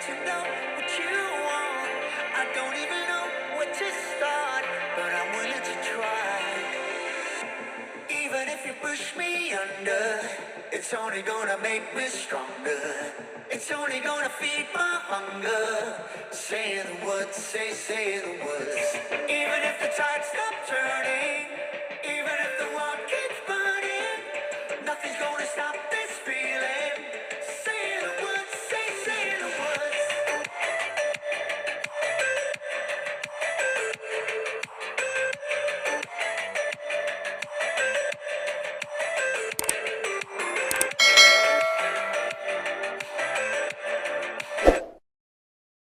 to know what you want. I don't even know where to start, but I'm willing to try. Even if you push me under, it's only gonna make me stronger. It's only gonna feed my hunger. Say the words, say the words.